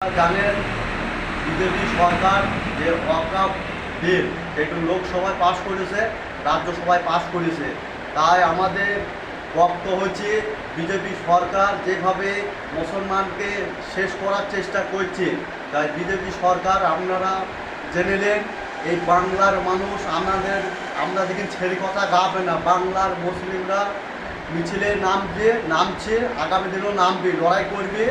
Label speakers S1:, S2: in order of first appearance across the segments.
S1: জানেন বিজেপি সরকার যে ওয়াকফ বিল সেটা লোকসভায় পাশ করেছে, রাজ্যসভায় পাশ করেছে। তাই আমাদের বক্তব্য হচ্ছে বিজেপি সরকার যেভাবে মুসলমানকে শেষ করার চেষ্টা করছে, তাই বিজেপি সরকার আপনারা জেনে নেন এই বাংলার মানুষ আমরা দেখি ছেড়ে কথা গাবে না। বাংলার মুসলিমরা মিছিলে নামছে, আগামী দিনেও নামবে, লড়াই করবে।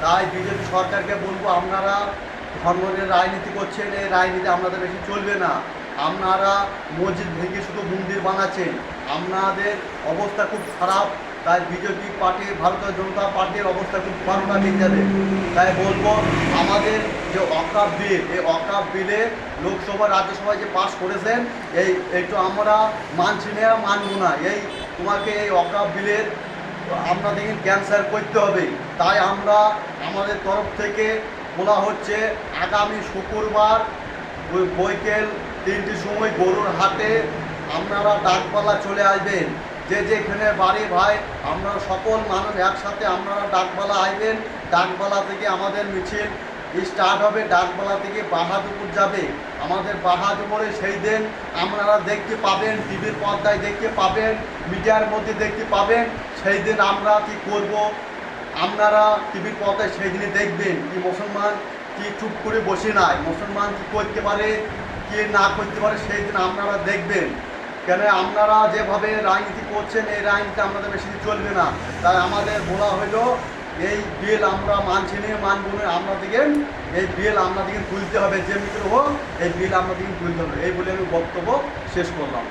S1: তাই বিজেপি সরকারকে বলবো, আপনারা ধর্মের রাজনীতি করছেন, এই রাজনীতি আপনাদের বেশি চলবে না। আপনারা মসজিদ ভেঙে শুধু মন্দির বানাচ্ছেন, আপনাদের অবস্থা খুব খারাপ। তাই বিজেপি পার্টি, ভারতীয় জনতা পার্টির অবস্থা খুব খারাপ হয়ে যাবে। তাই বলবো, আমাদের যে ওয়াকফ বিল, এই ওয়াকফ বিলে লোকসভা রাজ্যসভায় যে পাস করেছেন, এইটা আমরা মানছি না, মানব না। তোমাকে এই ওয়াকফ বিলের আপনাদের ক্যান্সেল করতে হবে। তাই আমরা আমাদের তরফ থেকে বলা হচ্ছে, আগামী শুক্রবার বৈকাল 3টের সময় গরুর হাটে আপনারা ডাকবালা চলে আসবেন। যেখানে বাড়ি ভাই, আমরা সকল মানুষ একসাথে আপনারা ডাকবালা আসবেন। ডাকবালা থেকে আমাদের মিছিল স্টার্ট হবে। ডাকবালা থেকে বাহাদুরপুর যাবে। আমাদের বাহাদুরপুরে সেই দিন আপনারা দেখতে পাবেন, টিভির পর্দায় দেখতে পাবেন, মিডিয়ার মধ্যে দেখতে পাবেন। সেই দিন আমরা কি করব, আপনারা টিভির পর্দায় সেই দিনে দেখবেন কি মুসলমান কি চুপ করে বসে নাই, মুসলমান কি করতে পারে কি না করতে পারে, সেই দিন আপনারা দেখবেন। কেন আপনারা যেভাবে রাজনীতি করছেন, এই রাজনীতি আপনাদের বেশি চলবে না। তাই আমাদের বলা হলো, এই বিল আমরা মানছি না, মানব না। আপনাদেরকে এই বিল আপনাদেরকে তুলতে হবে, যে মিত্র হোক এই বিল আপনাদেরকে তুলতে হবে। এই বলে আমি বক্তব্য শেষ করলাম।